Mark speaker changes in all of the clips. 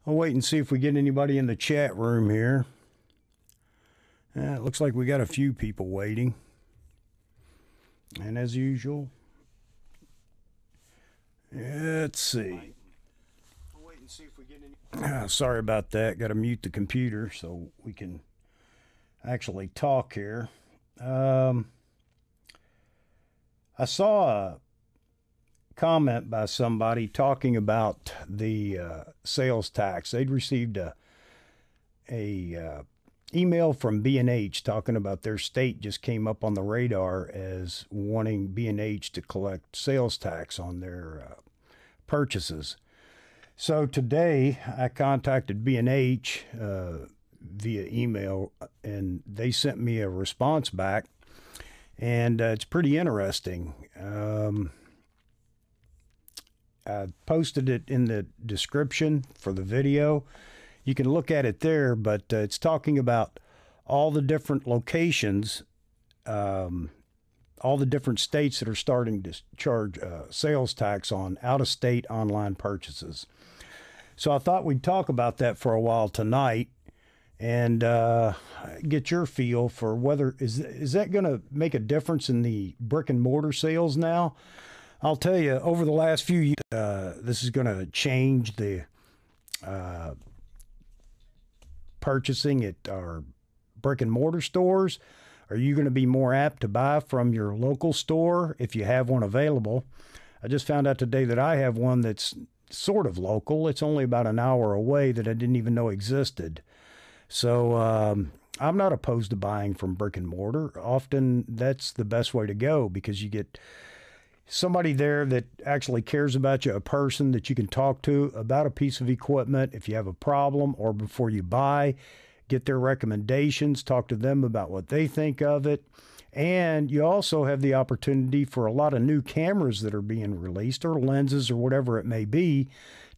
Speaker 1: I'll wait and see if we get anybody in the chat room here. It looks like we got a few people waiting. And as usual, let's see. I'll wait and see if we get any. Sorry about that. Got to mute the computer so we can actually talk here. I saw a comment by somebody talking about the sales tax. They'd received a email from B&H talking about their state just came up on the radar as wanting B&H to collect sales tax on their purchases. So today I contacted B&H via email, and they sent me a response back, and it's pretty interesting. I posted it in the description for the video. You can look at it there, but it's talking about all the different locations, all the different states that are starting to charge sales tax on out-of-state online purchases. So I thought we'd talk about that for a while tonight and get your feel for whether is that going to make a difference in the brick and mortar sales now. I'll tell you, over the last few years, this is going to change the purchasing at our brick and mortar stores. Are you going to be more apt to buy from your local store if you have one available? I just found out today that I have one that's sort of local. It's only about an hour away that I didn't even know existed. So I'm not opposed to buying from brick and mortar. Often that's the best way to go because you get somebody there that actually cares about you, a person that you can talk to about a piece of equipment if you have a problem, or before you buy, get their recommendations, talk to them about what they think of it. And you also have the opportunity for a lot of new cameras that are being released, or lenses, or whatever it may be,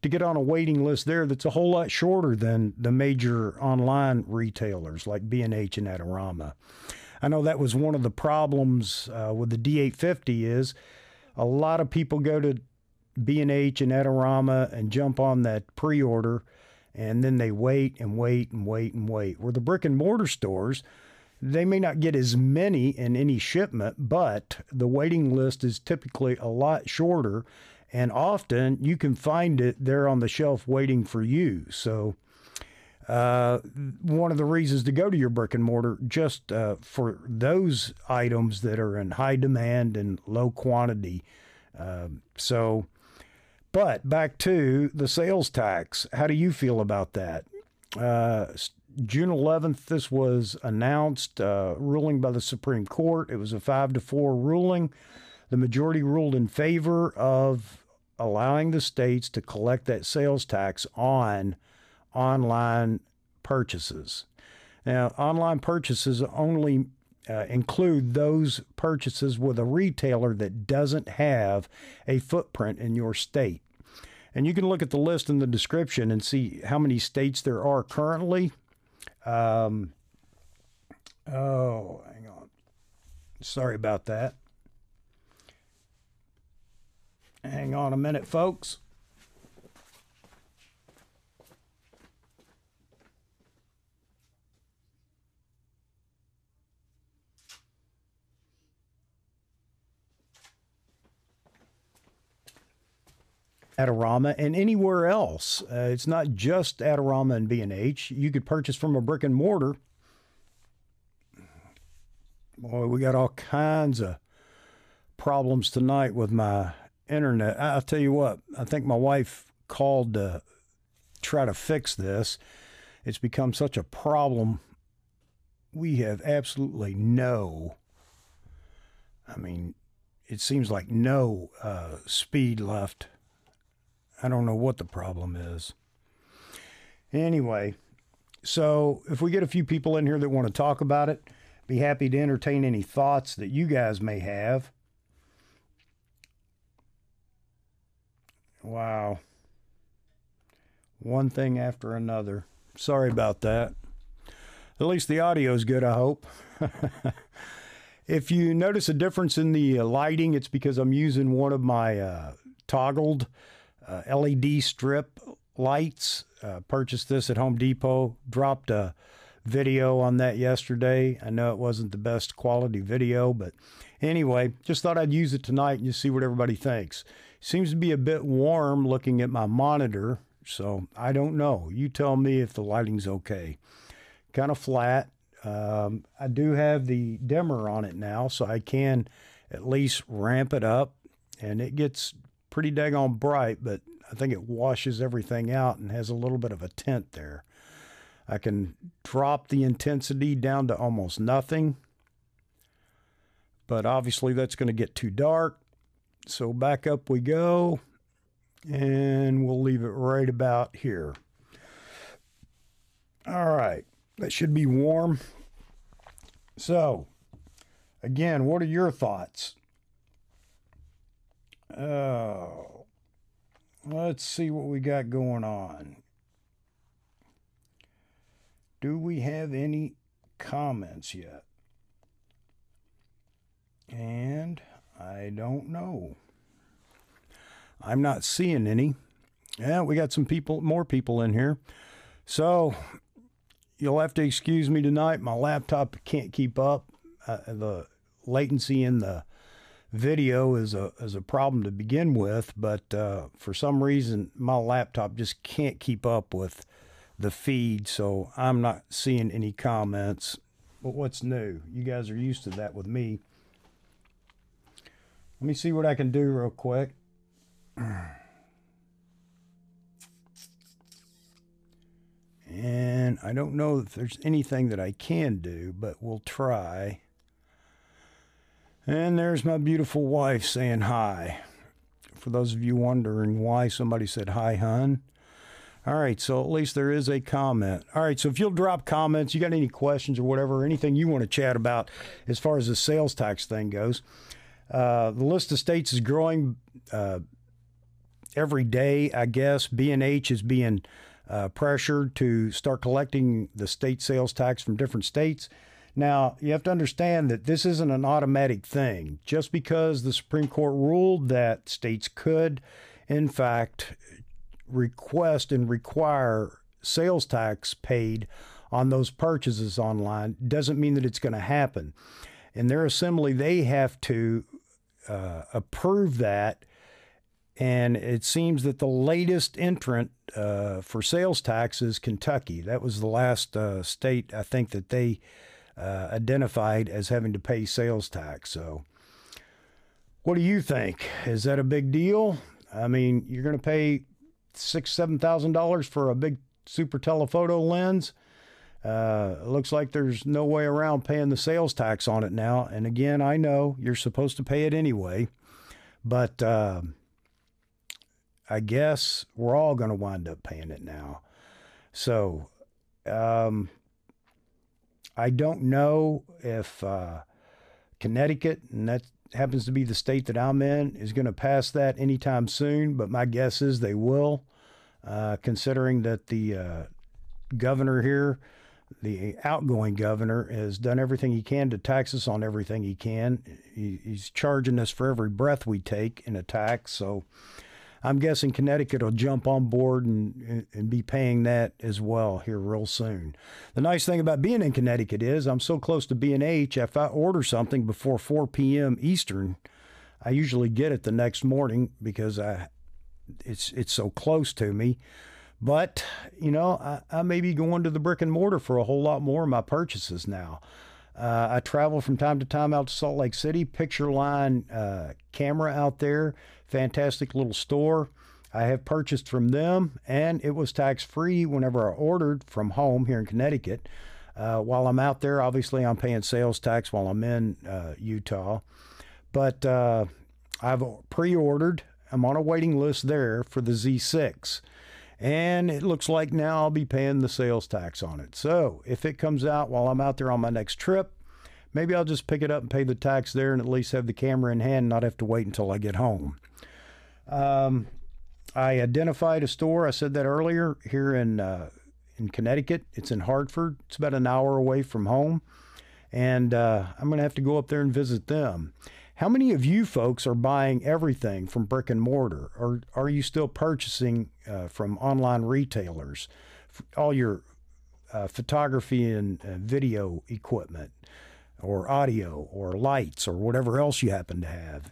Speaker 1: to get on a waiting list there that's a whole lot shorter than the major online retailers like B&H and Adorama. I know that was one of the problems with the D850 is a lot of people go to B&H and Adorama and jump on that pre-order, and then they wait and wait and wait and wait. Where the brick and mortar stores, they may not get as many in any shipment, but the waiting list is typically a lot shorter, and often you can find it there on the shelf waiting for you. So one of the reasons to go to your brick and mortar just for those items that are in high demand and low quantity. But back to the sales tax. How do you feel about that? June 11th, this was announced, ruling by the Supreme Court. It was a 5-4 ruling. The majority ruled in favor of allowing the states to collect that sales tax on online purchases. Now, online purchases only include those purchases with a retailer that doesn't have a footprint in your state. And you can look at the list in the description and see how many states there are currently. Oh, hang on. Sorry about that. Hang on a minute, folks. Adorama and anywhere else. It's not just Adorama and B&H. You could purchase from a brick and mortar. Boy, we got all kinds of problems tonight with my internet. I'll tell you what, I think my wife called to try to fix this. It's become such a problem. We have absolutely it seems like no speed left. I don't know what the problem is. Anyway, so if we get a few people in here that want to talk about it, be happy to entertain any thoughts that you guys may have. Wow. One thing after another. Sorry about that. At least the audio is good, I hope. If you notice a difference in the lighting, it's because I'm using one of my toggled LED strip lights. Purchased this at Home Depot. Dropped a video on that yesterday. I know it wasn't the best quality video, but anyway, just thought I'd use it tonight and just see what everybody thinks. Seems to be a bit warm looking at my monitor, so I don't know. You tell me if the lighting's okay. Kind of flat. I do have the dimmer on it now, so I can at least ramp it up, and it gets pretty daggone bright, but I think it washes everything out and has a little bit of a tint there. I can drop the intensity down to almost nothing, but obviously that's going to get too dark. So back up we go, and we'll leave it right about here. All right, that should be warm. So, again, what are your thoughts? Let's see what we got going on. Do we have any comments yet? And I don't know. I'm not seeing any. Yeah, we got some people, more people in here. So you'll have to excuse me tonight. My laptop can't keep up. The latency in the video is a problem to begin with, but for some reason my laptop just can't keep up with the feed, so I'm not seeing any comments. But what's new? You guys are used to that with me. Let me see what I can do real quick. And I don't know if there's anything that I can do, but we'll try. And there's my beautiful wife saying hi. For those of you wondering why somebody said hi, hun. All right, so at least there is a comment. All right, so if you'll drop comments, you got any questions or whatever, anything you want to chat about as far as the sales tax thing goes. The list of states is growing every day, I guess. B&H is being pressured to start collecting the state sales tax from different states. Now, you have to understand that this isn't an automatic thing. Just because the Supreme Court ruled that states could, in fact, request and require sales tax paid on those purchases online doesn't mean that it's going to happen. In their assembly, they have to approve that, and it seems that the latest entrant for sales tax is Kentucky. That was the last state, I think, that they identified as having to pay sales tax. So what do you think? Is that a big deal? I mean, you're going to pay $6,000-$7,000 for a big super telephoto lens. It looks like there's no way around paying the sales tax on it now. And again, I know you're supposed to pay it anyway, but I guess we're all going to wind up paying it now. So I don't know if Connecticut, and that happens to be the state that I'm in, is going to pass that anytime soon, but my guess is they will, considering that the governor here, the outgoing governor, has done everything he can to tax us on everything he can. He's charging us for every breath we take in a tax, so I'm guessing Connecticut will jump on board and be paying that as well here real soon. The nice thing about being in Connecticut is I'm so close to B&H, if I order something before 4 p.m. Eastern, I usually get it the next morning because it's so close to me. But, you know, I may be going to the Brick and Mortar for a whole lot more of my purchases now. I travel from time to time out to Salt Lake City. Picture Line camera out there. Fantastic little store. I have purchased from them, and it was tax-free whenever I ordered from home here in Connecticut. While I'm out there, obviously I'm paying sales tax while I'm in Utah. But I've pre-ordered. I'm on a waiting list there for the Z6. And it looks like now I'll be paying the sales tax on it. So if it comes out while I'm out there on my next trip, maybe I'll just pick it up and pay the tax there and at least have the camera in hand and not have to wait until I get home. I identified a store, I said that earlier, here in Connecticut. It's in Hartford. It's about an hour away from home. And I'm going to have to go up there and visit them. How many of you folks are buying everything from brick and mortar, or are you still purchasing from online retailers? All your photography and video equipment, or audio, or lights, or whatever else you happen to have.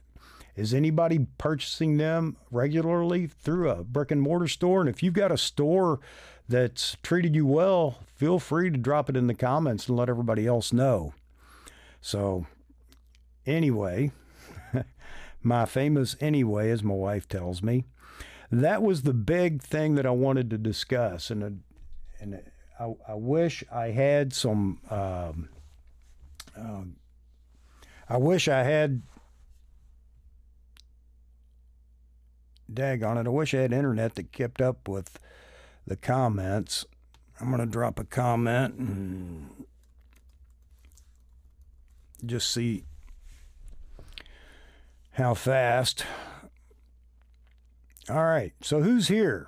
Speaker 1: Is anybody purchasing them regularly through a brick and mortar store? And if you've got a store that's treated you well, feel free to drop it in the comments and let everybody else know. So anyway, my famous anyway, as my wife tells me, that was the big thing that I wanted to discuss. And I wish I had some, I wish I had, daggone it, I wish I had internet that kept up with the comments. I'm going to drop a comment and just see how fast. All right, so who's here?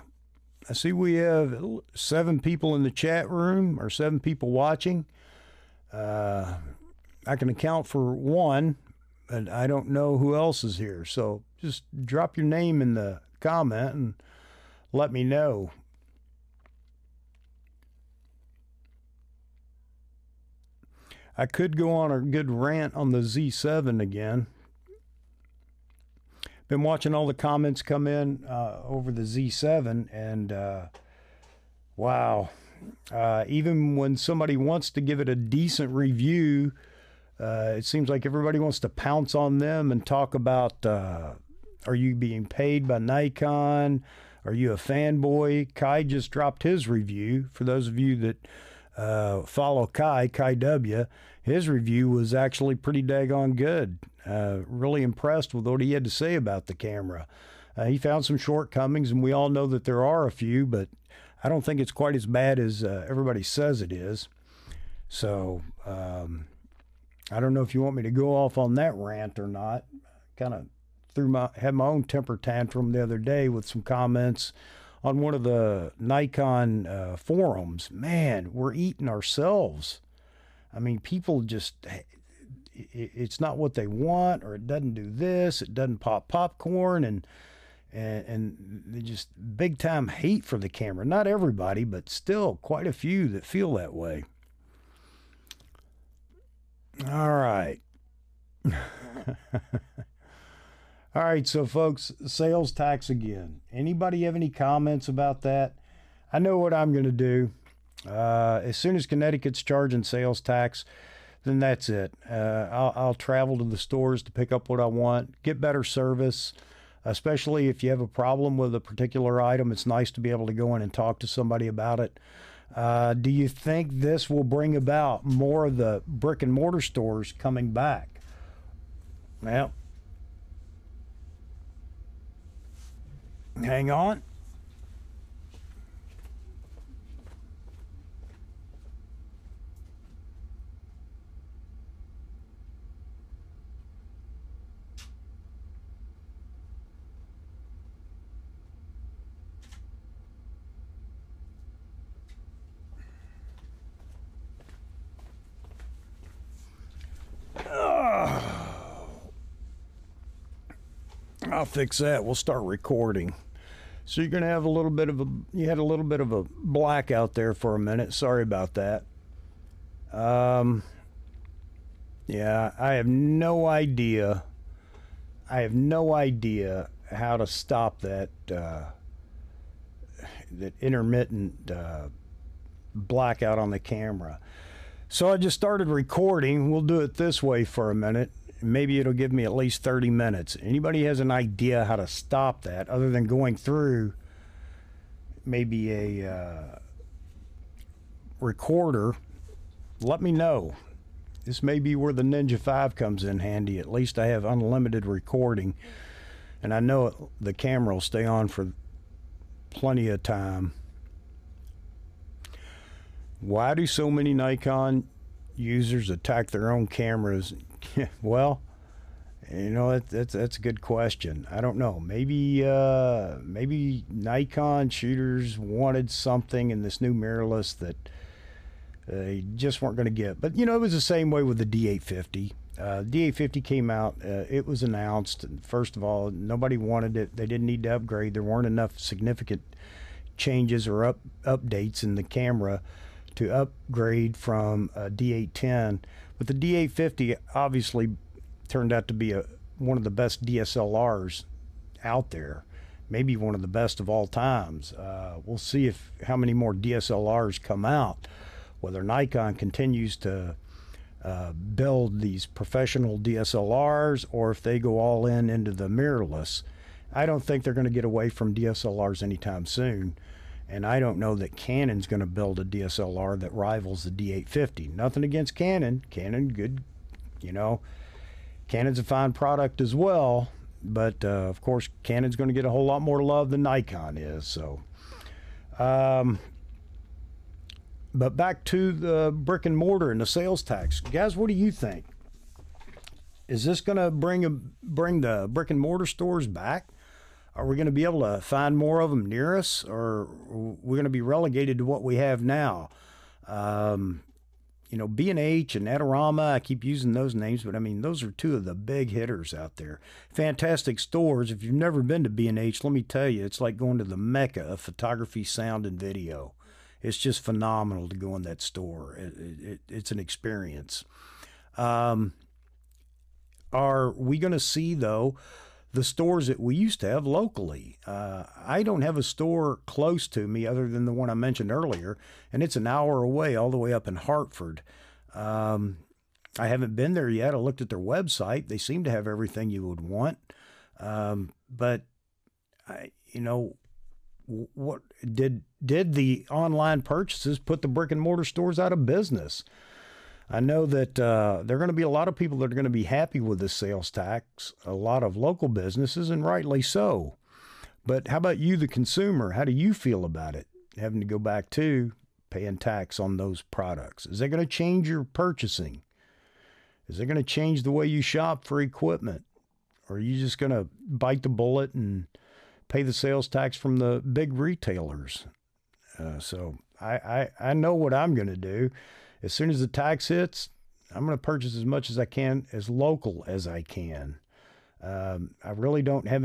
Speaker 1: I see we have 7 people in the chat room, or 7 people watching. I can account for 1, but I don't know who else is here. So just drop your name in the comment and let me know. I could go on a good rant on the Z7 again. Been watching all the comments come in over the Z7, and wow, even when somebody wants to give it a decent review, it seems like everybody wants to pounce on them and talk about, are you being paid by Nikon? Are you a fanboy? Kai just dropped his review. For those of you that follow Kai W, his review was actually pretty daggone good. Really impressed with what he had to say about the camera. He found some shortcomings, and we all know that there are a few, but I don't think it's quite as bad as everybody says it is. So I don't know if you want me to go off on that rant or not. Kind of had my own temper tantrum the other day with some comments on one of the Nikon forums. Man, we're eating ourselves. I mean, people just, it's not what they want, or it doesn't do this, it doesn't pop popcorn, and they just big time hate for the camera. Not everybody, but still quite a few that feel that way. All right. All right, so folks, sales tax again. Anybody have any comments about that? I know what I'm going to do. As soon as Connecticut's charging sales tax, then that's it. I'll travel to the stores to pick up what I want, get better service, especially if you have a problem with a particular item. It's nice to be able to go in and talk to somebody about it. Do you think this will bring about more of the brick and mortar stores coming back? Well, hang on. I'll fix that. We'll start recording. So you're going to have a little bit of you had a little bit of a blackout there for a minute. Sorry about that. Yeah, I have no idea. I have no idea how to stop that that intermittent blackout on the camera. So I just started recording. We'll do it this way for a minute. Maybe it'll give me at least 30 minutes. Anybody has an idea how to stop that other than going through maybe a recorder, let me know. This may be where the Ninja 5 comes in handy. At least I have unlimited recording, and I know the camera will stay on for plenty of time. Why do so many Nikon users attack their own cameras? Well, you know, that's a good question. I don't know. Maybe maybe Nikon shooters wanted something in this new mirrorless that they just weren't going to get. But you know, it was the same way with the D850. DA50 came out. It was announced. First of all, nobody wanted it. They didn't need to upgrade. There weren't enough significant changes or updates in the camera to upgrade from D810. But the D850 obviously turned out to be one of the best DSLRs out there, maybe one of the best of all times. We'll see how many more DSLRs come out, whether Nikon continues to build these professional DSLRs or if they go all into the mirrorless. I don't think they're going to get away from DSLRs anytime soon, and I don't know that Canon's going to build a DSLR that rivals the D850. Nothing against Canon. Canon, good, you know. Canon's a fine product as well, but of course Canon's going to get a whole lot more love than Nikon is. So but back to the brick and mortar and the sales tax. Guys, what do you think? Is this going to bring the brick and mortar stores back? Are we going to be able to find more of them near us, or are we going to be relegated to what we have now? You know, B&H and Adorama, I keep using those names, but I mean, those are two of the big hitters out there. Fantastic stores. If you've never been to B&H, let me tell you, it's like going to the mecca of photography, sound, and video. It's just phenomenal to go in that store. It's an experience. Are we going to see, though, the stores that we used to have locally? I don't have a store close to me other than the one I mentioned earlier, and it's an hour away, all the way up in Hartford. I haven't been there yet. I looked at their website. They seem to have everything you would want. But you know, what did the online purchases put the brick and mortar stores out of business? I know that there are going to be a lot of people that are going to be happy with this sales tax, a lot of local businesses, and rightly so. But how about you, the consumer? How do you feel about it, having to go back to paying tax on those products? Is that going to change your purchasing? Is it going to change the way you shop for equipment? Or are you just going to bite the bullet and pay the sales tax from the big retailers? So I know what I'm going to do. As soon as the tax hits, I'm going to purchase as much as I can, as local as I can. I really don't have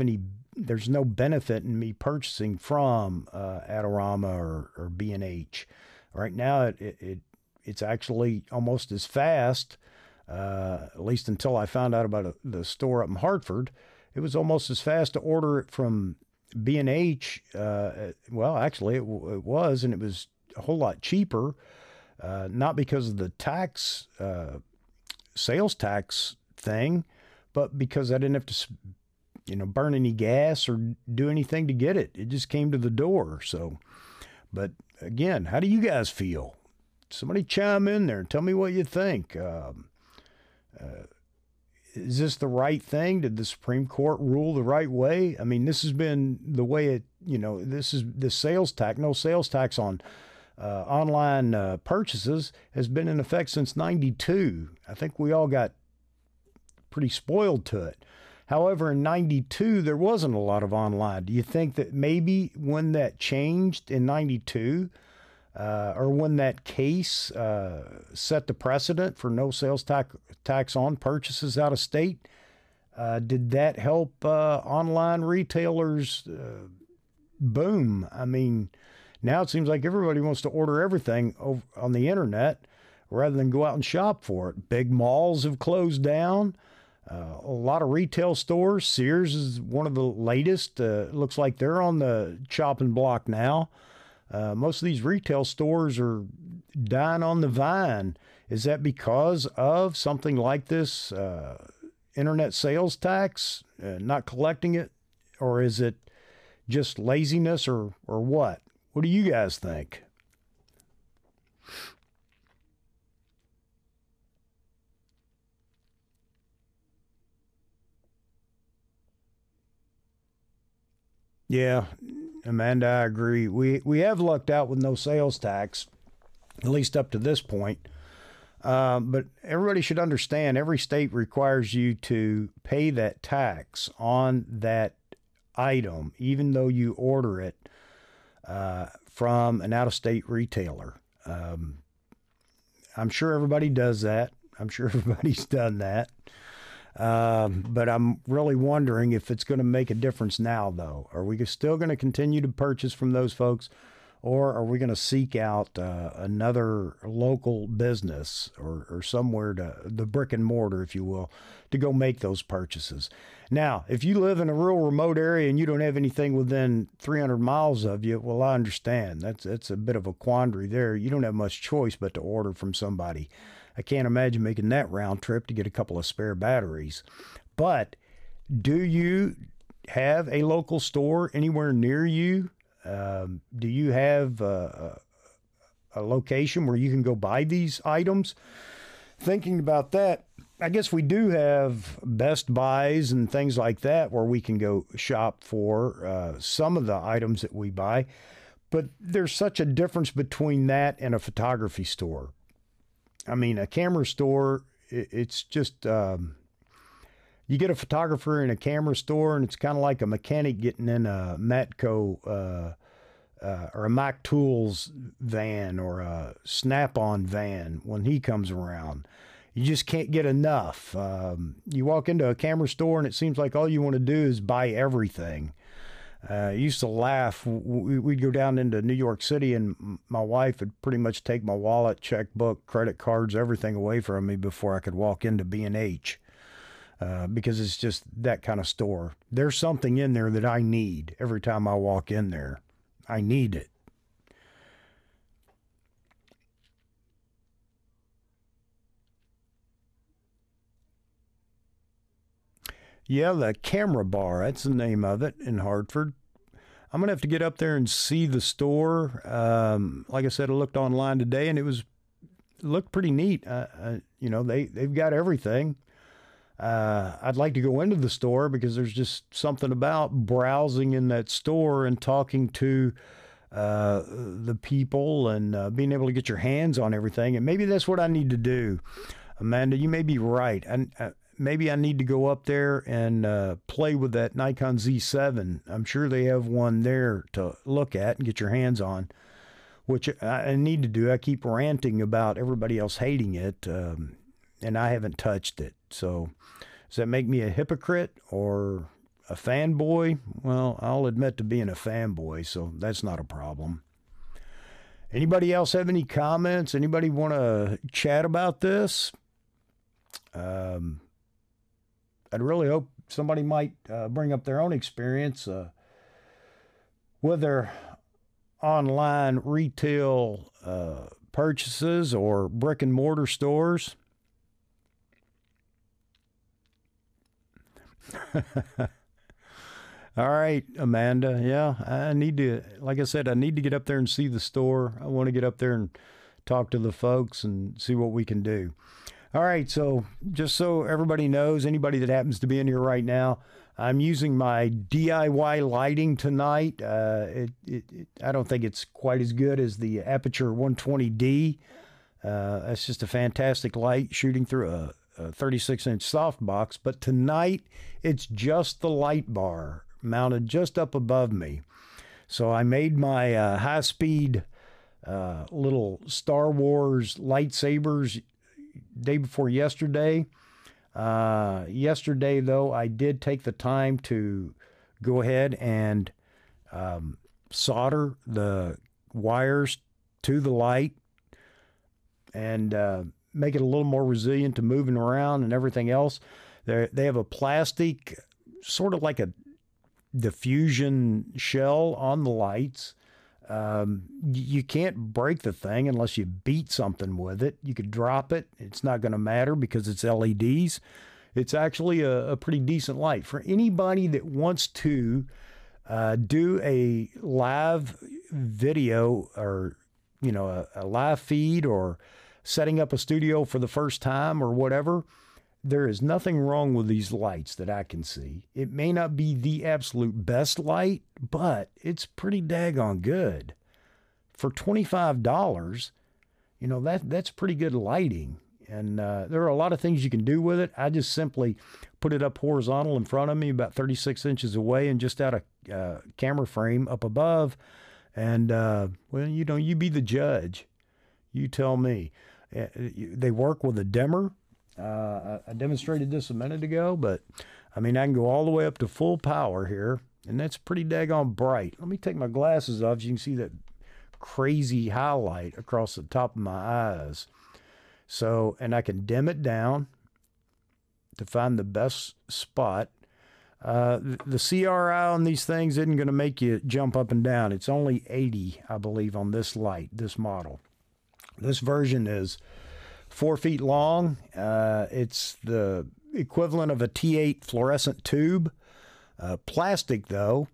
Speaker 1: there's no benefit in me purchasing from Adorama or B&H. Right now, it's actually almost as fast, at least until I found out about the store up in Hartford. It was almost as fast to order it from B&H. Well, actually, it was, and it was a whole lot cheaper. Not because of the tax, sales tax thing, but because I didn't have to, burn any gas or do anything to get it. It just came to the door. So, but again, how do you guys feel? Somebody chime in there and tell me what you think. Is this the right thing? Did the Supreme Court rule the right way? I mean, this has been the way this is the sales tax, no sales tax on online purchases has been in effect since '92. I think we all got pretty spoiled to it. However, in '92, there wasn't a lot of online. Do you think that maybe when that changed in '92, or when that case set the precedent for no sales tax on purchases out of state, did that help online retailers boom? I mean, now it seems like everybody wants to order everything on the internet rather than go out and shop for it. Big malls have closed down. A lot of retail stores. Sears is one of the latest. Looks like they're on the chopping block now. Most of these retail stores are dying on the vine. Is that because of something like this internet sales tax, not collecting it? Or is it just laziness or what? What do you guys think? Yeah, Amanda, I agree. We have lucked out with no sales tax, at least up to this point. But everybody should understand every state requires you to pay that tax on that item, even though you order it from an out-of-state retailer. I'm sure everybody does that. I'm sure everybody's done that. But I'm really wondering if it's going to make a difference now, though. Are we still going to continue to purchase from those folks, or are we going to seek out another local business or somewhere to the brick and mortar, if you will, to go make those purchases? Now, if you live in a real remote area and you don't have anything within 300 miles of you, well, I understand. That's a bit of a quandary there. You don't have much choice but to order from somebody. I can't imagine making that round trip to get a couple of spare batteries. But do you have a local store anywhere near you? Do you have a location where you can go buy these items? Thinking about that, I guess we do have Best Buys and things like that where we can go shop for some of the items that we buy. But there's such a difference between that and a photography store. I mean, a camera store, it's just, you get a photographer in a camera store, and it's kind of like a mechanic getting in a Matco or a Mac Tools van or a Snap-on van when he comes around. You just can't get enough. You walk into a camera store, and it seems like all you want to do is buy everything. I used to laugh. We'd go down into New York City, and my wife would pretty much take my wallet, checkbook, credit cards, everything away from me before I could walk into B&H, because it's just that kind of store. There's something in there that I need every time I walk in there. I need it. Yeah, the Camera Bar, that's the name of it in Hartford. I'm going to have to get up there and see the store. Like I said, I looked online today, and it looked pretty neat. You know, they've got everything. I'd like to go into the store because there's just something about browsing in that store and talking to the people and being able to get your hands on everything. And maybe that's what I need to do. Amanda, you may be right. And maybe I need to go up there and play with that Nikon Z7. I'm sure they have one there to look at and get your hands on, which I need to do. I keep ranting about everybody else hating it, and I haven't touched it. So does that make me a hypocrite or a fanboy? Well, I'll admit to being a fanboy, so that's not a problem. Anybody else have any comments? Anybody want to chat about this? I'd really hope somebody might bring up their own experience with their online retail purchases or brick and mortar stores. All right, Amanda. Yeah, I need to, like I said, I need to get up there and see the store. I want to get up there and talk to the folks and see what we can do. All right, so just so everybody knows, anybody that happens to be in here right now, I'm using my DIY lighting tonight. I don't think it's quite as good as the Aperture 120D. That's just a fantastic light shooting through a 36-inch softbox. But tonight, it's just the light bar mounted just up above me. So I made my high-speed little Star Wars lightsabers day before yesterday. Yesterday, though, I did take the time to go ahead and solder the wires to the light and make it a little more resilient to moving around and everything else. They have a plastic, sort of like a diffusion shell on the lights. You can't break the thing unless you beat something with it. You could drop it. It's not going to matter because it's LEDs. It's actually a pretty decent light. For anybody that wants to do a live video or, you know, a live feed or setting up a studio for the first time or whatever, there is nothing wrong with these lights that I can see. It may not be the absolute best light, but it's pretty daggone good. For $25, you know, that's pretty good lighting. And there are a lot of things you can do with it. I just simply put it up horizontal in front of me, about 36 inches away, and just out a camera frame up above. And, well, you know, you be the judge. You tell me. They work with a dimmer. I demonstrated this a minute ago, but I mean, I can go all the way up to full power here, and that's pretty daggone bright. Let me take my glasses off so you can see that crazy highlight across the top of my eyes. So, and I can dim it down to find the best spot. The CRI on these things isn't going to make you jump up and down. It's only 80, I believe, on this light, this model. This version is 4 feet long. It's the equivalent of a T8 fluorescent tube. Plastic, though,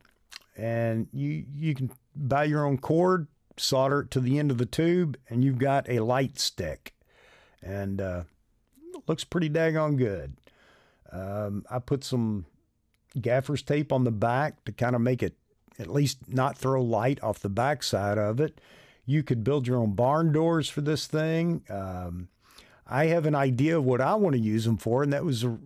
Speaker 1: and you can buy your own cord, solder it to the end of the tube, and you've got a light stick. And looks pretty daggone good. I put some gaffer's tape on the back to kind of make it at least not throw light off the back side of it. You could build your own barn doors for this thing. I have an idea of what I want to use them for, and that was the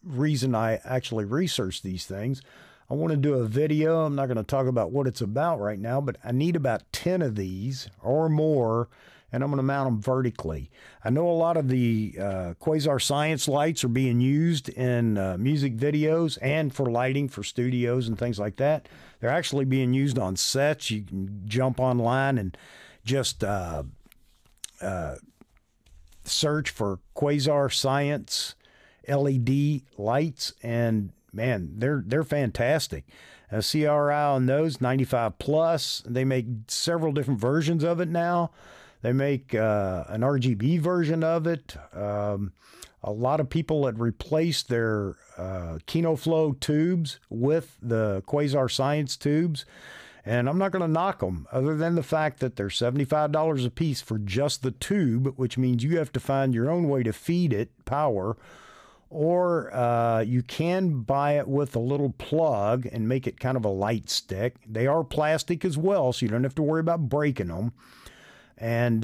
Speaker 1: reason I actually researched these things. I want to do a video. I'm not going to talk about what it's about right now, but I need about 10 of these or more, and I'm going to mount them vertically. I know a lot of the quasar science lights are being used in music videos and for lighting for studios and things like that. They're actually being used on sets. You can jump online and just search for quasar science LED lights, and man, they're fantastic. CRI on those 95 plus. They make several different versions of it now. They make an RGB version of it. A lot of people had replaced their KinoFlow tubes with the Quasar Science tubes. And I'm not going to knock them, other than the fact that they're $75 a piece for just the tube, which means you have to find your own way to feed it power. Or you can buy it with a little plug and make it kind of a light stick. They are plastic as well, so you don't have to worry about breaking them. And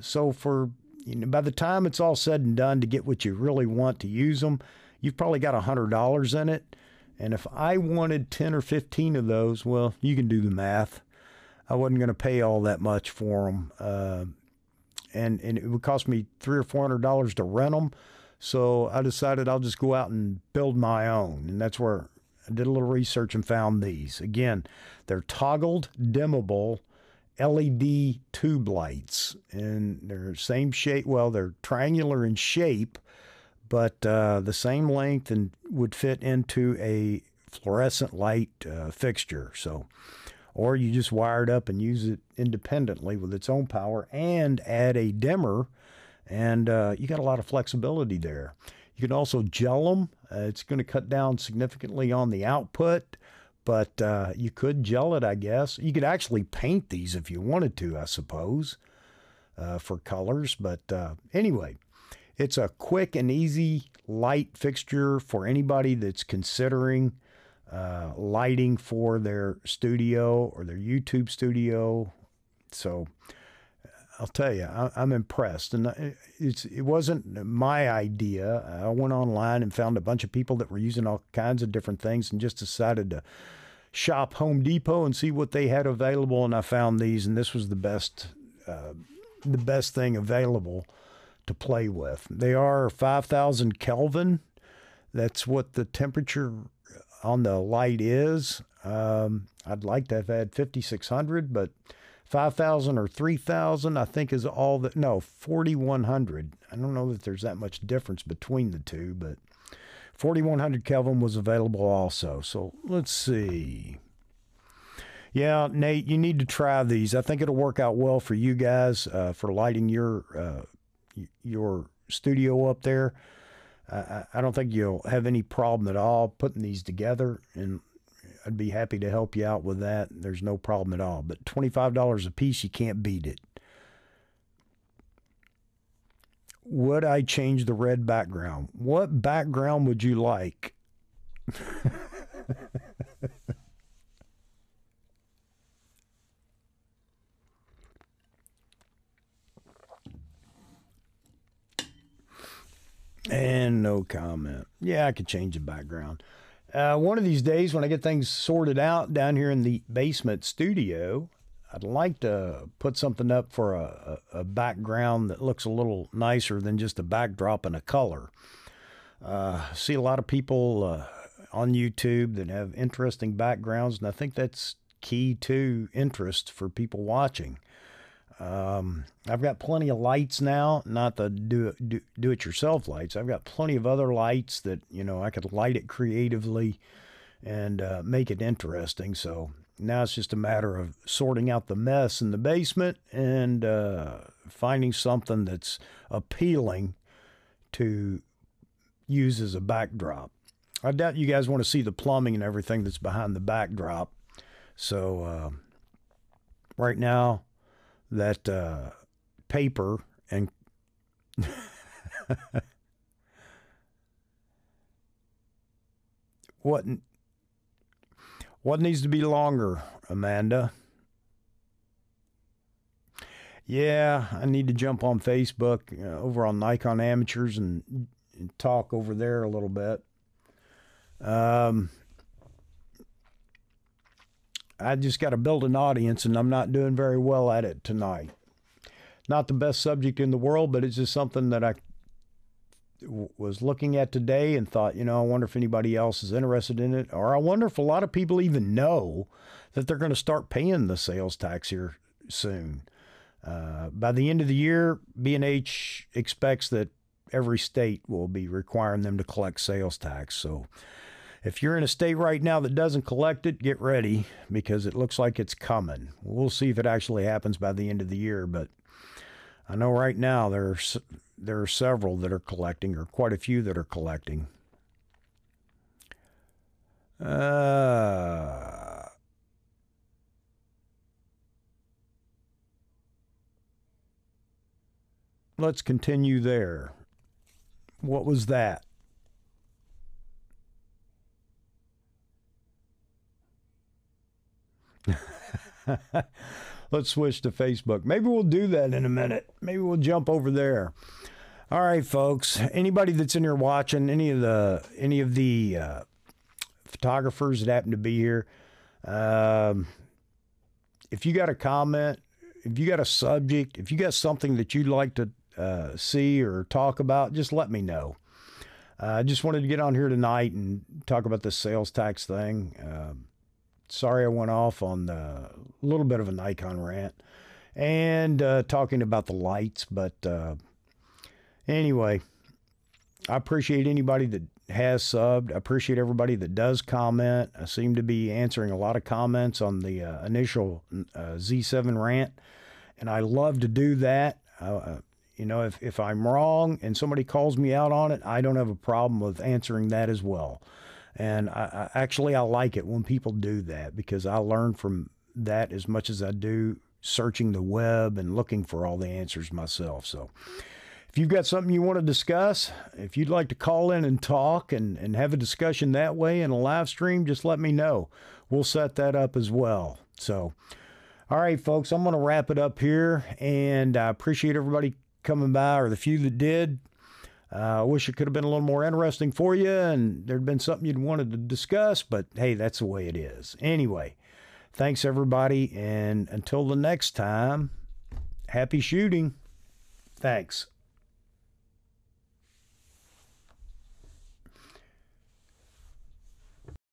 Speaker 1: so for, by the time it's all said and done, to get what you really want to use them, you've probably got $100 in it. And if I wanted 10 or 15 of those, well, you can do the math. I wasn't going to pay all that much for them. And it would cost me $300 or $400 to rent them. So I decided I'll just go out and build my own. And that's where I did a little research and found these. Again, they're toggled, dimmable LED tube lights. And they're same shape. Well, they're triangular in shape, but the same length and would fit into a fluorescent light fixture. So, or you just wire it up and use it independently with its own power and add a dimmer, and you got a lot of flexibility there. You can also gel them. It's going to cut down significantly on the output, but you could gel it, I guess. You could actually paint these if you wanted to, I suppose, for colors. But anyway, it's a quick and easy light fixture for anybody that's considering lighting for their studio or their YouTube studio. So I'll tell you, I'm impressed. And it wasn't my idea. I went online and found a bunch of people that were using all kinds of different things and just decided to shop Home Depot and see what they had available. And I found these, and this was the best thing available to play with. They are 5,000 Kelvin. That's what the temperature on the light is. I'd like to have had 5,600, but 5,000 or 3,000, I think, is all that. No, 4,100. I don't know that there's that much difference between the two, but 4,100 Kelvin was available also. So let's see. Yeah, Nate, you need to try these. I think it'll work out well for you guys for lighting your studio up there. I don't think you'll have any problem at all putting these together, and I'd be happy to help you out with that. There's no problem at all. But $25 a piece, you can't beat it. Would I change the red background? What background would you like? And no comment. Yeah, I could change the background. One of these days when I get things sorted out down here in the basement studio, I'd like to put something up for a background that looks a little nicer than just a backdrop and a color. See a lot of people on YouTube that have interesting backgrounds, and I think that's key to interest for people watching. I've got plenty of lights now, not the do-it-yourself lights. I've got plenty of other lights that, you know, I could light it creatively and make it interesting. So now it's just a matter of sorting out the mess in the basement and finding something that's appealing to use as a backdrop. I doubt you guys want to see the plumbing and everything that's behind the backdrop. So right now, that paper and what needs to be longer, Amanda? Yeah, I need to jump on Facebook over on Nikon Amateurs and talk over there a little bit. I just got to build an audience, and I'm not doing very well at it tonight. Not the best subject in the world, but it's just something that I was looking at today and thought, you know, I wonder if anybody else is interested in it, or I wonder if a lot of people even know that they're going to start paying the sales tax here soon. By the end of the year, B&H expects that every state will be requiring them to collect sales tax. So if you're in a state right now that doesn't collect it, get ready, because it looks like it's coming. We'll see if it actually happens by the end of the year, but I know right now there are several that are collecting, or quite a few that are collecting. Let's continue there. What was that? Let's switch to Facebook. Maybe we'll do that in a minute. Maybe we'll jump over there. All right, folks. Anybody that's in here watching, any of the photographers that happen to be here, if you got a comment, if you got a subject, if you got something that you'd like to see or talk about, just let me know. I just wanted to get on here tonight and talk about this sales tax thing. Sorry I went off on a little bit of a Nikon rant and talking about the lights. But anyway, I appreciate anybody that has subbed. I appreciate everybody that does comment. I seem to be answering a lot of comments on the initial Z7 rant, and I love to do that. You know, if I'm wrong and somebody calls me out on it, I don't have a problem with answering that as well. And I actually like it when people do that, because I learn from that as much as I do searching the web and looking for all the answers myself. So if you've got something you want to discuss, if you'd like to call in and talk and have a discussion that way in a live stream, just let me know. We'll set that up as well. So, all right, folks, I'm going to wrap it up here, and I appreciate everybody coming by, or the few that did. I wish it could have been a little more interesting for you and there'd been something you'd wanted to discuss, but hey, that's the way it is. Anyway, thanks everybody, and until the next time, happy shooting. Thanks.